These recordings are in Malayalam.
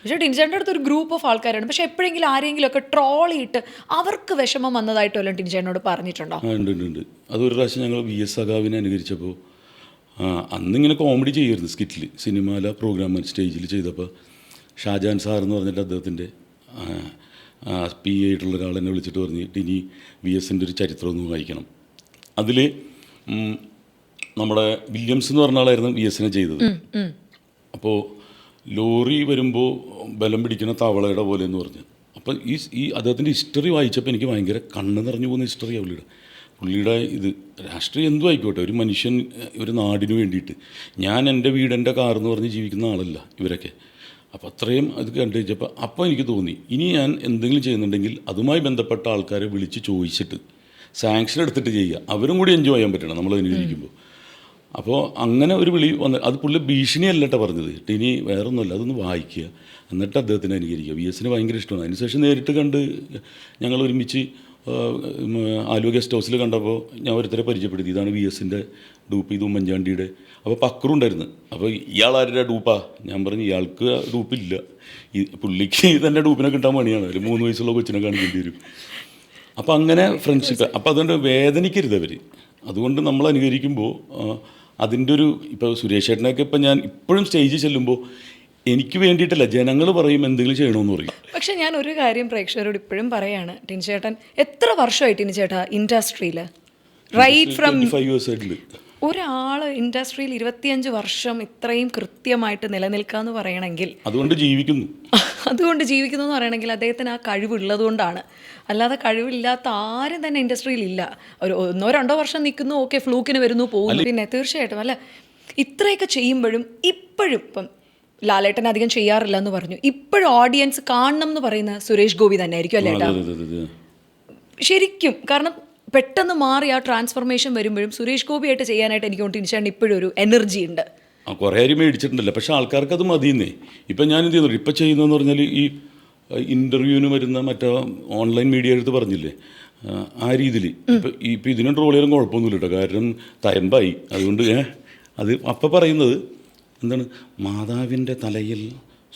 പക്ഷേ ടിൻചേട്ടൻ്റെ അടുത്ത് ഒരു ഗ്രൂപ്പ് ഓഫ് ആൾക്കാരാണ്. പക്ഷെ എപ്പോഴെങ്കിലും ആരെങ്കിലും ഒക്കെ ട്രോൾ ചെയ്തിട്ട് അവർക്ക് വിഷമം വന്നതായിട്ട് വല്ലതും ടിൻചേട്ടനോട് പറഞ്ഞിട്ടുണ്ടോ? ഉണ്ട് ഉണ്ട് ഉണ്ട്. അതൊരു പ്രാവശ്യം ഞങ്ങൾ VS സഖാവിനെ അനുകരിച്ചപ്പോൾ അന്നിങ്ങനെ കോമഡി ചെയ്യുമായിരുന്നു സ്കിറ്റിൽ, സിനിമയിലെ പ്രോഗ്രാം സ്റ്റേജിൽ ചെയ്തപ്പോൾ ഷാജാൻ സാർ എന്ന് പറഞ്ഞിട്ട് അദ്ദേഹത്തിൻ്റെ PA ആയിട്ടുള്ള ഒരാളെന്നെ വിളിച്ചിട്ട് പറഞ്ഞിട്ട് ഇനി VSൻ്റെ ഒരു ചരിത്രം ഒന്ന് വായിക്കണം. അതിൽ നമ്മുടെ വില്യംസ് എന്ന് പറഞ്ഞ ആളായിരുന്നു VSനെ ചെയ്തത്. അപ്പോൾ ലോറി വരുമ്പോൾ ബലം പിടിക്കുന്ന തവളയുടെ പോലെ എന്ന് പറഞ്ഞു. അപ്പോൾ ഈ അദ്ദേഹത്തിൻ്റെ ഹിസ്റ്ററി വായിച്ചപ്പോൾ എനിക്ക് ഭയങ്കര കണ്ണ് നിറഞ്ഞു പോകുന്ന ഹിസ്റ്ററിയാണ് പുള്ളിയുടെ ഇത്. രാഷ്ട്രീയം എന്തും ആയിക്കോട്ടെ, ഒരു മനുഷ്യൻ ഒരു നാടിന് വേണ്ടിയിട്ട്, ഞാൻ എൻ്റെ വീട് എൻ്റെ കാർ എന്ന് പറഞ്ഞ് ജീവിക്കുന്ന ആളല്ല ഇവരൊക്കെ. അപ്പോൾ അത്രയും അത് കണ്ടു വെച്ചപ്പോൾ അപ്പോൾ എനിക്ക് തോന്നി ഇനി ഞാൻ എന്തെങ്കിലും ചെയ്യുന്നുണ്ടെങ്കിൽ അതുമായി ബന്ധപ്പെട്ട ആൾക്കാരെ വിളിച്ച് ചോദിച്ചിട്ട് സാങ്ഷൻ എടുത്തിട്ട് ചെയ്യുക, അവരും കൂടി എൻജോയ് ചെയ്യാൻ പറ്റണം നമ്മൾ അനുകരിക്കുമ്പോൾ. അപ്പോൾ അങ്ങനെ ഒരു വിളി വന്ന്, അത് പുള്ളി ഭീഷണിയല്ലട്ടോ പറഞ്ഞത്, ഇനി വേറെ ഒന്നുമല്ല, അതൊന്ന് വായിക്കുക എന്നിട്ട് അദ്ദേഹത്തിന് അനുകരിക്കുക. VSന് ഭയങ്കര ഇഷ്ടമാണ്. അതിനുശേഷം നേരിട്ട് കണ്ട് ഞങ്ങൾ ഒരുമിച്ച് ആലുവ ഗസ്റ്റ് ഹൗസിൽ കണ്ടപ്പോൾ ഞാൻ ഒരുത്തരെ പരിചയപ്പെടുത്തി, ഇതാണ് VSൻ്റെ ഡൂപ്പ്, ഇത് ഉമ്മൻചാണ്ടിയുടെ. അപ്പോൾ പക്രുണ്ടായിരുന്നു. അപ്പോൾ ഇയാളാരുടെ ഡൂപ്പാ? ഞാൻ പറഞ്ഞു ഇയാൾക്ക് ഡൂപ്പില്ല, ഈ പുള്ളിക്ക് തന്നെ ഡൂപ്പിനെ കിട്ടാൻ പണിയാണ്, ഒരു 3 വയസ്സുള്ള കൊച്ചിനെ കാണിക്കേണ്ടി വരും. അപ്പോൾ അങ്ങനെ ഫ്രണ്ട്ഷിപ്പ്. അപ്പോൾ അതുകൊണ്ട് വേദനിക്കരുത് അവർ. അതുകൊണ്ട് നമ്മൾ അനുകരിക്കുമ്പോൾ അതിൻ്റെ ഒരു, ഇപ്പോൾ സുരേഷ് ചേട്ടനൊക്കെ ഇപ്പം ഞാൻ ഇപ്പോഴും സ്റ്റേജിൽ ചെല്ലുമ്പോൾ എനിക്ക് വേണ്ടിയിട്ടല്ല, ജനങ്ങൾ പറയും എന്തെങ്കിലും ചെയ്യണമെന്ന് പറയും. പക്ഷെ ഞാൻ ഒരു കാര്യം പ്രേക്ഷകരോട് ഇപ്പോഴും പറയാണ്, ടിൻചേട്ടൻ എത്ര വർഷമായി ടിൻചേട്ടാ ഇൻഡസ്ട്രിയിൽ? റൈറ്റ് ഫ്രം 25 years ആയിട്ടുണ്ട്. ഒരാൾ ഇൻഡസ്ട്രിയിൽ 25 വർഷം ഇത്രയും കൃത്യമായിട്ട് നിലനിൽക്കാന്ന് പറയണമെങ്കിൽ, അതുകൊണ്ട് ജീവിക്കുന്നു എന്ന് പറയണമെങ്കിൽ അദ്ദേഹത്തിന് ആ കഴിവുള്ളത് കൊണ്ടാണ്. അല്ലാതെ കഴിവില്ലാത്ത ആരും തന്നെ ഇൻഡസ്ട്രിയിൽ ഇല്ല. ഒരു 1-2 വർഷം നിൽക്കുന്നു, ഓക്കെ, ഫ്ലൂക്കിന് വരുന്നു, പോകുന്നു. പിന്നെ തീർച്ചയായിട്ടും അല്ല, ഇത്രയൊക്കെ ചെയ്യുമ്പോഴും ഇപ്പോഴും ഇപ്പം ലാലേട്ടൻ അധികം ചെയ്യാറില്ല എന്ന് പറഞ്ഞു, ഇപ്പോഴും ഓഡിയൻസ് കാണണം എന്ന് പറയുന്ന സുരേഷ് ഗോപി തന്നെ ആയിരിക്കും അല്ലേ ഏട്ടാ? ശരിക്കും. കാരണം പെട്ടെന്ന് മാറി ആ ട്രാൻസ്ഫോർമേഷൻ വരുമ്പോഴും സുരേഷ് ഗോപിയായിട്ട് ചെയ്യാനായിട്ട് എനിക്ക് ടിൻചേട്ടൻ ഇപ്പോഴും ഒരു എനർജി ഉണ്ട്. കുറേ അരി മേടിച്ചിട്ടുണ്ടല്ലോ, പക്ഷേ ആൾക്കാർക്ക് അത് മതിയെന്നേ. ഇപ്പം ഞാൻ എന്ത് ചെയ്യുന്നു, ഇപ്പം ചെയ്യുന്നതെന്ന് പറഞ്ഞാൽ ഈ ഇൻ്റർവ്യൂവിന് വരുന്ന മറ്റേ ഓൺലൈൻ മീഡിയ എടുത്ത് പറഞ്ഞില്ലേ, ആ രീതിയിൽ ഇപ്പം ഇതിനും ട്രോൾ ചെയ്യാനും കുഴപ്പമൊന്നുമില്ല കേട്ടോ, കാരണം തയമ്പായി. അതുകൊണ്ട് അത് അപ്പം പറയുന്നത് എന്താണ്, മാതാവിൻ്റെ തലയിൽ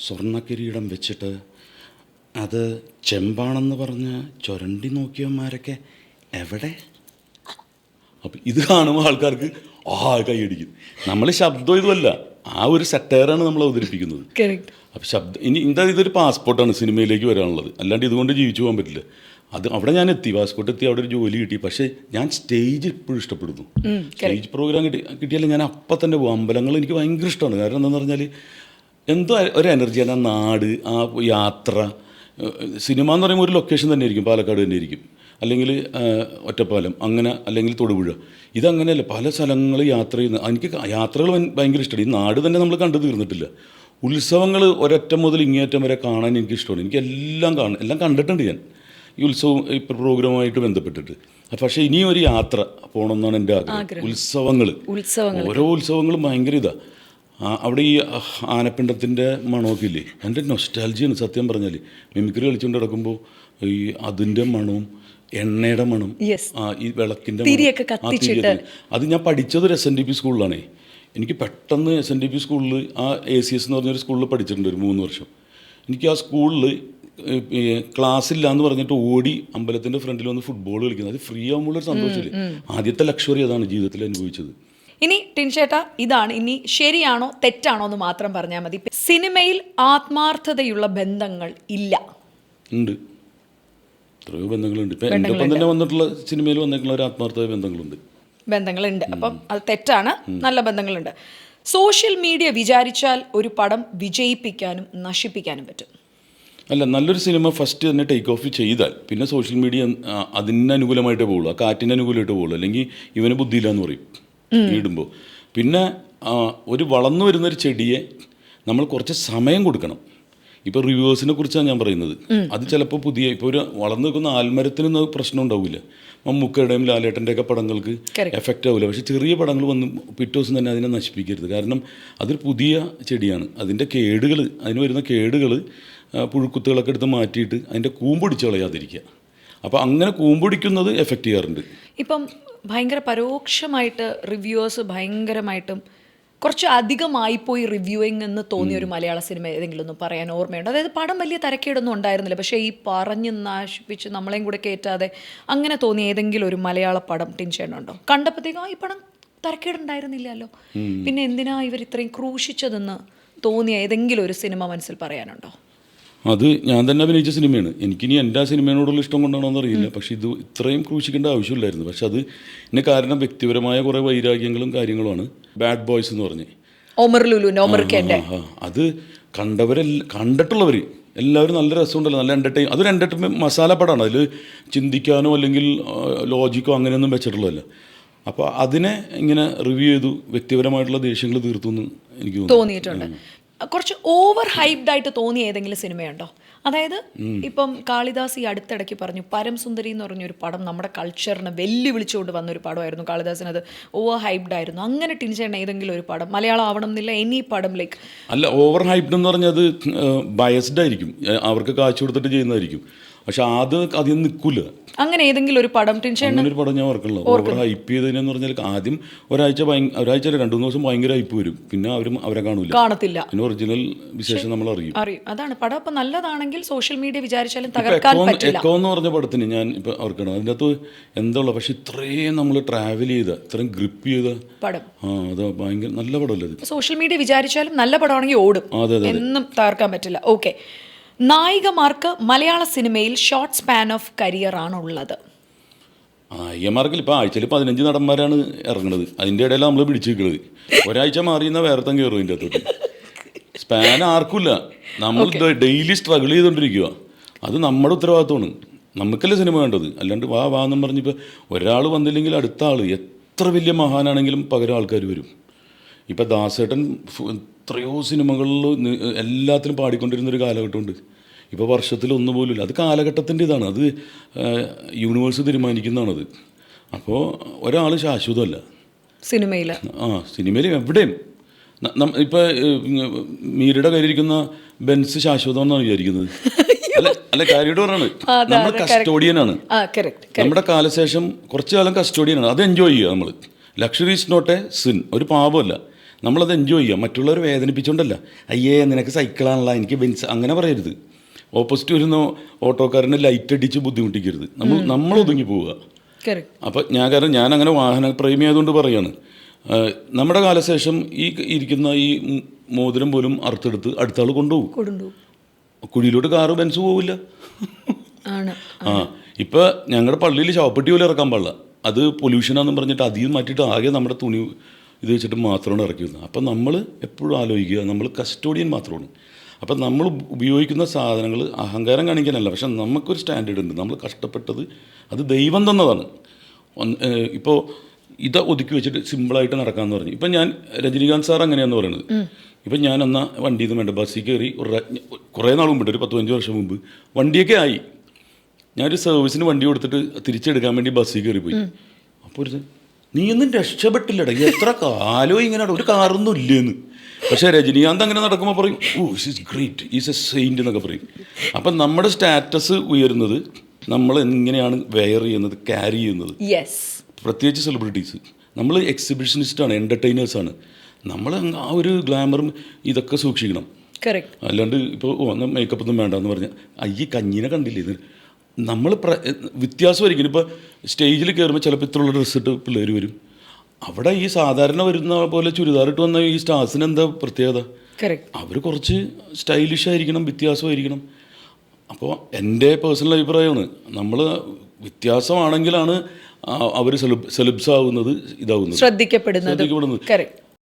സ്വർണ്ണക്കിരീടം വെച്ചിട്ട് അത് ചെമ്പാണെന്ന് പറഞ്ഞ് ചുരണ്ടി നോക്കിയവന്മാരൊക്കെ എവിടെ? അപ്പം ഇത് കാണുമ്പോൾ ആൾക്കാർക്ക് കൈയടിക്കും. നമ്മൾ ശബ്ദം ഇതുമല്ല, ആ ഒരു സെറ്റയറാണ് നമ്മൾ അവതരിപ്പിക്കുന്നത്. അപ്പം ശബ്ദം ഇനി ഇതൊരു പാസ്പോർട്ടാണ് സിനിമയിലേക്ക് വരാനുള്ളത്, അല്ലാണ്ട് ഇതുകൊണ്ട് ജീവിച്ചു പോകാൻ പറ്റില്ല. അത് അവിടെ ഞാൻ എത്തി, പാസ്പോർട്ട് എത്തി, അവിടെ ഒരു ജോലി കിട്ടി. പക്ഷേ ഞാൻ സ്റ്റേജ് ഇപ്പോഴും ഇഷ്ടപ്പെടുന്നു. സ്റ്റേജ് പ്രോഗ്രാം കിട്ടിയാലും ഞാൻ അപ്പം തന്നെ പോകും. അമ്പലങ്ങൾ എനിക്ക് ഭയങ്കര ഇഷ്ടമാണ്. കാരണം എന്താണെന്ന് പറഞ്ഞാൽ എന്തോ ഒരു എനർജിയാണ്. ആ നാട്, ആ യാത്ര. സിനിമ എന്ന് പറയുമ്പോൾ ഒരു ലൊക്കേഷൻ തന്നെ ആയിരിക്കും, പാലക്കാട് തന്നെ ആയിരിക്കും, അല്ലെങ്കിൽ ഒറ്റപ്പാലം, അങ്ങനെ, അല്ലെങ്കിൽ തൊടുപുഴ. ഇതങ്ങനെയല്ല, പല സ്ഥലങ്ങൾ യാത്ര ചെയ്യുന്ന. എനിക്ക് യാത്രകൾ ഭയങ്കര ഇഷ്ടമാണ്. ഈ നാട് തന്നെ നമ്മൾ കണ്ടു തീർന്നിട്ടില്ല. ഉത്സവങ്ങൾ ഒരറ്റം മുതൽ ഇങ്ങേറ്റം വരെ കാണാൻ എനിക്കിഷ്ടമാണ്. എനിക്ക് എല്ലാം കണ്ടിട്ടുണ്ട് ഞാൻ ഈ ഉത്സവം പ്രോഗ്രാമുമായിട്ട് ബന്ധപ്പെട്ടിട്ട്. പക്ഷേ ഇനിയും ഒരു യാത്ര പോകണമെന്നാണ് എൻ്റെ ആഗ്രഹം. ഉത്സവങ്ങൾ, ഓരോ ഉത്സവങ്ങളും ഭയങ്കര ഇതാണ്. അവിടെ ഈ ആനപ്പിണ്ടത്തിൻ്റെ മണമൊക്കെ ഇല്ലേ, എൻ്റെ നൊസ്റ്റാൾജിയാണ് സത്യം പറഞ്ഞാൽ. മിമിക്രി കളിച്ചുകൊണ്ട് കിടക്കുമ്പോൾ ഈ അതിൻ്റെ മണവും എണ്ണയുടെ മണം, ഈ വിളക്കിൻ്റെ മണം, അത് ഞാൻ പഠിച്ചത് ഒരു SNDP സ്കൂളിലാണേ. എനിക്ക് പെട്ടെന്ന് SNDP സ്കൂളിൽ, ആ ACS എന്ന് പറഞ്ഞൊരു സ്കൂളിൽ പഠിച്ചിട്ടുണ്ട് ഒരു 3 വർഷം. എനിക്ക് ആ സ്കൂളിൽ ക്ലാസ്സില്ല എന്ന് പറഞ്ഞിട്ട് ഓടി അമ്പലത്തിൻ്റെ ഫ്രണ്ടിൽ വന്ന് ഫുട്ബോൾ കളിക്കുന്നത്, അത് ഫ്രീ ആകുമ്പോഴൊരു സന്തോഷമില്ലേ. ആദ്യത്തെ ലക്ഷറി അതാണ് ജീവിതത്തിൽ അനുഭവിച്ചത്. ഇനി ടിൻചേട്ടാ, ഇതാണ് ഇനി ശരിയാണോ തെറ്റാണോ എന്ന് മാത്രം പറഞ്ഞാൽ മതി. സിനിമയിൽ ആത്മാർത്ഥതയുള്ള ബന്ധങ്ങൾ ഇല്ല. ഉണ്ട്, എത്രയോ ബന്ധങ്ങളുണ്ട്. ഇപ്പം എൻ്റെ ഒപ്പം തന്നെ വന്നിട്ടുള്ള സിനിമയിൽ വന്നിട്ടുള്ള ഒരു ആത്മാർത്ഥ ബന്ധങ്ങളുണ്ട്. അപ്പം അത് തെറ്റാണ്. നല്ല ബന്ധങ്ങളുണ്ട്. സോഷ്യൽ മീഡിയ വിചാരിച്ചാൽ ഒരു പടം വിജയിപ്പിക്കാനും നശിപ്പിക്കാനും പറ്റും. അല്ല, നല്ലൊരു സിനിമ ഫസ്റ്റ് തന്നെ ടേക്ക് ഓഫ് ചെയ്താൽ പിന്നെ സോഷ്യൽ മീഡിയ അതിന് അനുകൂലമായിട്ടേ പോകുള്ളൂ, ആ കാറ്റിന് അനുകൂലമായിട്ടേ പോകുള്ളൂ. അല്ലെങ്കിൽ ഇവന് ബുദ്ധിയില്ല എന്ന് പറയും ഇടുമ്പോൾ. പിന്നെ ഒരു വളർന്നു വരുന്നൊരു ചെടിയെ നമ്മൾ കുറച്ച് സമയം കൊടുക്കണം. ഇപ്പോൾ റിവ്യൂവേഴ്സിനെ കുറിച്ചാണ് ഞാൻ പറയുന്നത്. അത് ചിലപ്പോൾ ഇപ്പോൾ ഒരു വളർന്നു നിൽക്കുന്ന ആൽമരത്തിനൊന്നും പ്രശ്നം ഉണ്ടാവില്ല. മമ്മൂക്കയുടെയും ലാലേട്ടൻ്റെയൊക്കെ പടങ്ങൾക്ക് എഫക്റ്റ് ആവില്ല. പക്ഷേ ചെറിയ പടങ്ങൾ വന്ന് പിറ്റേ ദിവസം തന്നെ അതിനെ നശിപ്പിക്കരുത്. കാരണം അതൊരു പുതിയ ചെടിയാണ്. അതിൻ്റെ കേടുകൾ, അതിന് വരുന്ന കേടുകൾ, പുഴുക്കുത്തുകളൊക്കെ എടുത്ത് മാറ്റിയിട്ട് അതിൻ്റെ കൂമ്പൊടിച്ച് കളയാതിരിക്കുക. അപ്പോൾ അങ്ങനെ കൂമ്പൊടിക്കുന്നത് എഫക്റ്റ് ചെയ്യാറുണ്ട്. ഇപ്പം ഭയങ്കര പരോക്ഷമായിട്ട് റിവ്യൂവേഴ്സ് ഭയങ്കരമായിട്ടും കുറച്ച് അധികമായിപ്പോയി റിവ്യൂയിങ് എന്ന് തോന്നിയ ഒരു മലയാള സിനിമ ഏതെങ്കിലും ഒന്ന് പറയാൻ ഓർമ്മയുണ്ട്? അതായത് പടം വലിയ തരക്കേടൊന്നും ഉണ്ടായിരുന്നില്ല, പക്ഷേ ഈ പറഞ്ഞ് നശിപ്പിച്ച് നമ്മളെയും കൂടെ കയറ്റാതെ അങ്ങനെ തോന്നിയ ഏതെങ്കിലും ഒരു മലയാള പടം ടിൻചേട്ടനുണ്ടോ? കണ്ടപ്പോഴത്തേക്കും ഈ പടം തരക്കേടുണ്ടായിരുന്നില്ലല്ലോ, പിന്നെ എന്തിനാ ഇവർ ഇത്രയും ക്രൂശിച്ചതെന്ന് തോന്നിയ ഏതെങ്കിലും ഒരു സിനിമ മനസ്സിൽ പറയാനുണ്ടോ? അത് ഞാൻ തന്നെ അഭിനയിച്ച സിനിമയാണ്. എനിക്കിനി എൻ്റെ ആ സിനിമയോടുള്ള ഇഷ്ടം കൊണ്ടാണോ എന്നറിയില്ല, പക്ഷേ ഇത് ഇത്രയും ക്രൂശിക്കേണ്ട ആവശ്യമില്ലായിരുന്നു. പക്ഷെ അത് ഇതിന് കാരണം വ്യക്തിപരമായ കുറേ വൈരാഗ്യങ്ങളും കാര്യങ്ങളുമാണ്. ബാഡ് ബോയ്സ് എന്ന് പറഞ്ഞ് ഒമർ ലുലുവിൻ്റെ അത് കണ്ടിട്ടുള്ളവർ എല്ലാവരും നല്ല രസമുണ്ടല്ലോ, നല്ല അതൊരു എൻ്റർടൈൻമെൻറ്റ് മസാല പടമാണ്. അതിൽ ചിന്തിക്കാനോ അല്ലെങ്കിൽ ലോജിക്കോ അങ്ങനെയൊന്നും വെച്ചിട്ടുള്ളതല്ല. അപ്പോൾ അതിനെ ഇങ്ങനെ റിവ്യൂ ചെയ്തു, വ്യക്തിപരമായിട്ടുള്ള ദേഷ്യങ്ങൾ തീർത്തു എന്ന് എനിക്ക് തോന്നിയിട്ടുണ്ട്. കുറച്ച് ഓവർ ഹൈപ്ഡ് ആയിട്ട് തോന്നിയ ഏതെങ്കിലും സിനിമയുണ്ടോ? അതായത് ഇപ്പം കാളിദാസ് ഈ അടുത്തിടയ്ക്ക് പറഞ്ഞു പരംസുന്ദരി എന്ന് പറഞ്ഞൊരു പടം നമ്മുടെ കൾച്ചറിനെ വെല്ലുവിളിച്ചുകൊണ്ട് വന്നൊരു പടമായിരുന്നു. കാളിദാസിനത് ഓവർ ഹൈപ്ഡ് ആയിരുന്നു. അങ്ങനെ ടിൻചേട്ടൻ ഏതെങ്കിലും ഒരു പടം, മലയാളം ആവണം എന്നില്ല, എനി പടം ലൈക്ക് അല്ല, ഓവർ ഹൈപ്ഡ് എന്ന് പറഞ്ഞത് ബയസ്ഡ് ആയിരിക്കും, അവർക്ക് കാശ് കൊടുത്തിട്ട് ചെയ്യുന്നതായിരിക്കും. പക്ഷെ അത് അതിൽ നിൽക്കില്ല. അങ്ങനെ ഏതെങ്കിലും ഒരു പടം ടിൻചേട്ടൻ? ഒരു പടം ഞാൻ ഓർക്കണില്ല. ഓവർ ഹൈപ്പ് ചെയ്തതിനെന്ന് പറഞ്ഞാൽ ആദ്യം ഒരാഴ്ച 2-3 ദിവസം ഭയങ്കര ഹൈപ്പ് വരും, പിന്നെ അവരെ കാണത്തില്ല. പിന്നെ ഒറിജിനൽ വിശേഷം നമ്മൾ അറിയും. അതാണ് പടം ഇപ്പം നല്ലതാണെങ്കിൽ സോഷ്യൽ മീഡിയ വിചാരിച്ചാലും തകർക്കാൻ പറ്റില്ല. എക്കോ എന്ന് പറഞ്ഞ പടത്തിന് ഞാൻ ഇപ്പം ഓർക്കണം, അതിൻ്റെ അകത്ത് എന്താ ഉള്ളത്, പക്ഷെ ഇത്രയും നമ്മൾ ട്രാവൽ ചെയ്ത, ഇത്രയും ഗ്രിപ്പ് ചെയ്ത പടം, അത് ഭയങ്കര നല്ല പടമല്ലേ അത്. സോഷ്യൽ മീഡിയ വിചാരിച്ചാലും നല്ല പടമാണെങ്കിൽ ഓടും, എന്നും തകർക്കാൻ പറ്റില്ല. ഓക്കെ, നായികമാർക്ക് മലയാള സിനിമയിൽ ഷോർട്ട് സ്പാൻ ഓഫ് കരിയർ ആണുള്ളത്. നായികമാർക്കിൽ ഇപ്പോൾ ആഴ്ചയിൽ 15 നടന്മാരാണ് ഇറങ്ങുന്നത്. അതിൻ്റെ ഇടയിൽ നമ്മൾ പിടിച്ചു നിൽക്കുന്നത്. ഒരാഴ്ച മാറിയുന്ന വേറെ തന്നെ കയറും ഇതിൻ്റെ അകത്തോട്ട്. സ്പാൻ ആർക്കുമില്ല, നമ്മൾ ഡെയിലി സ്ട്രഗിൾ ചെയ്തുകൊണ്ടിരിക്കുക. അത് നമ്മുടെ ഉത്തരവാദിത്തമാണ്. നമുക്കല്ലേ സിനിമ വേണ്ടത്, അല്ലാണ്ട് വാ എന്നും പറഞ്ഞിപ്പോൾ ഒരാൾ വന്നില്ലെങ്കിൽ അടുത്ത ആൾ എത്ര വലിയ മഹാനാണെങ്കിലും പകരം ആൾക്കാർ വരും. ഇപ്പം ദാസേട്ടൻ എത്രയോ സിനിമകളിൽ എല്ലാത്തിലും പാടിക്കൊണ്ടിരുന്നൊരു കാലഘട്ടമുണ്ട്. ഇപ്പോൾ വർഷത്തിൽ ഒന്നുപോലുമില്ല. അത് കാലഘട്ടത്തിൻ്റെ ഇതാണ്, അത് യൂണിവേഴ്സ് തീരുമാനിക്കുന്നതാണത്. അപ്പോൾ ഒരാൾ ശാശ്വതമല്ല സിനിമയിൽ. സിനിമയിൽ എവിടെയും. ഇപ്പോൾ മീരയുടെ കയ്യിലിരിക്കുന്ന ബെൻസ് ശാശ്വതമെന്നാണ് വിചാരിക്കുന്നത്. അല്ല, കാര്യമായിട്ട് പറഞ്ഞാണ്, നമ്മൾ കസ്റ്റോഡിയനാണ്. നമ്മുടെ കാലശേഷം കുറച്ചു കാലം കസ്റ്റോഡിയനാണ്. അത് എൻജോയ് ചെയ്യുക നമ്മൾ. Luxury is not a sin, ഒരു പാപമല്ല. നമ്മളത് എൻജോയ് ചെയ്യുക. മറ്റുള്ളവർ വേദനിപ്പിച്ചുകൊണ്ടല്ല, അയ്യേ നിനക്ക് സൈക്കിളാണല്ലോ എനിക്ക് ബെൻസ്, അങ്ങനെ പറയരുത്. ഓപ്പോസിറ്റ് വരുന്ന ഓട്ടോക്കാരനെ ലൈറ്റ് അടിച്ച് ബുദ്ധിമുട്ടിക്കരുത്. നമ്മൾ ഒതുങ്ങി പോവുക. അപ്പം ഞാൻ അങ്ങനെ വാഹന പ്രേമി ആയതുകൊണ്ട് പറയാണ്, നമ്മുടെ കാലശേഷം ഈ ഇരിക്കുന്ന ഈ മോതിരം പോലും അറുത്തെടുത്ത് അടുത്ത ആൾ കൊണ്ടുപോകും. കുഴിയിലോട്ട് കാറ് ബെൻസ് പോവില്ല. ഇപ്പം ഞങ്ങളുടെ പള്ളിയിൽ ശവപ്പെട്ടി പോലും ഇറക്കാൻ പാടില്ല. അത് പൊല്യൂഷനാണെന്ന് പറഞ്ഞിട്ട് അധികം മാറ്റിയിട്ട് ആകെ നമ്മുടെ തുണി ഇത് വെച്ചിട്ട് മാത്രമാണ് ഇറക്കി വരുന്നത്. അപ്പം നമ്മൾ എപ്പോഴും ആലോചിക്കുക, നമ്മൾ കസ്റ്റോഡിയൻ മാത്രമാണ്. അപ്പം നമ്മൾ ഉപയോഗിക്കുന്ന സാധനങ്ങൾ അഹങ്കാരം കാണിക്കാനല്ല, പക്ഷെ നമുക്കൊരു സ്റ്റാൻഡേർഡ് ഉണ്ട്. നമ്മൾ കഷ്ടപ്പെട്ടത് അത് ദൈവം തന്നതാണ്. ഇപ്പോൾ ഇത് ഒതുക്കി വെച്ചിട്ട് സിമ്പിളായിട്ട് നടക്കാമെന്ന് പറഞ്ഞു. ഇപ്പം ഞാൻ രജനീകാന്ത് സാർ അങ്ങനെയാണെന്ന് പറയുന്നത്. ഇപ്പം ഞാൻ എന്നാൽ വണ്ടിയിൽ നിന്ന് വേണ്ട ബസ്സിൽ കയറി കുറേ നാൾ മുമ്പിട്ട്, ഒരു 10-15 വർഷം മുമ്പ് വണ്ടിയൊക്കെ ആയി. ഞാനൊരു സർവീസിന് വണ്ടി കൊടുത്തിട്ട് തിരിച്ചെടുക്കാൻ വേണ്ടി ബസ്സിൽ കയറിപ്പോയി. അപ്പോൾ ഒരു നീ ഒന്നും രക്ഷപ്പെട്ടില്ലടാ, എത്ര കാലോ ഇങ്ങനെ ഒരു കാറൊന്നും ഇല്ലേന്ന്. പക്ഷേ രജനീകാന്ത് അങ്ങനെ നടക്കുമ്പോൾ പറയും, oh is great, is a saint എന്നൊക്കെ പറയും. അപ്പം നമ്മുടെ സ്റ്റാറ്റസ് ഉയരുന്നത് നമ്മൾ എങ്ങനെയാണ് വെയർ ചെയ്യുന്നത്, ക്യാരി ചെയ്യുന്നത്. പ്രത്യേകിച്ച് സെലിബ്രിറ്റീസ് നമ്മൾ എക്സിബിഷനിസ്റ്റാണ്, എൻ്റർടൈനേഴ്സാണ്. നമ്മൾ ആ ഒരു ഗ്ലാമറും ഇതൊക്കെ സൂക്ഷിക്കണം. അല്ലാണ്ട് ഇപ്പോൾ മേക്കപ്പ് ഒന്നും വേണ്ടെന്ന് പറഞ്ഞാൽ അയ്യ കഞ്ഞീനെ കണ്ടില്ലേ ഇത്. നമ്മൾ വ്യത്യാസമായിരിക്കും. ഇപ്പോൾ സ്റ്റേജിൽ കയറുമ്പോൾ ചിലപ്പോൾ ഇത്രയുള്ള ഡ്രസ്സ് ഇട്ട് പിള്ളേർ വരും. അവിടെ ഈ സാധാരണ വരുന്ന പോലെ ചുരിദാറിട്ട് വന്ന ഈ സ്റ്റാർസിന് എന്താ പ്രത്യേകത? അവർ കുറച്ച് സ്റ്റൈലിഷ് ആയിരിക്കണം, വ്യത്യാസമായിരിക്കണം. അപ്പോൾ എൻ്റെ പേഴ്സണൽ അഭിപ്രായമാണ്, നമ്മൾ വ്യത്യാസമാണെങ്കിലാണ് അവർ സെലിബ്സ് ആവുന്നത്, ഇതാവുന്നത്, ശ്രദ്ധിക്കപ്പെടുന്നത്.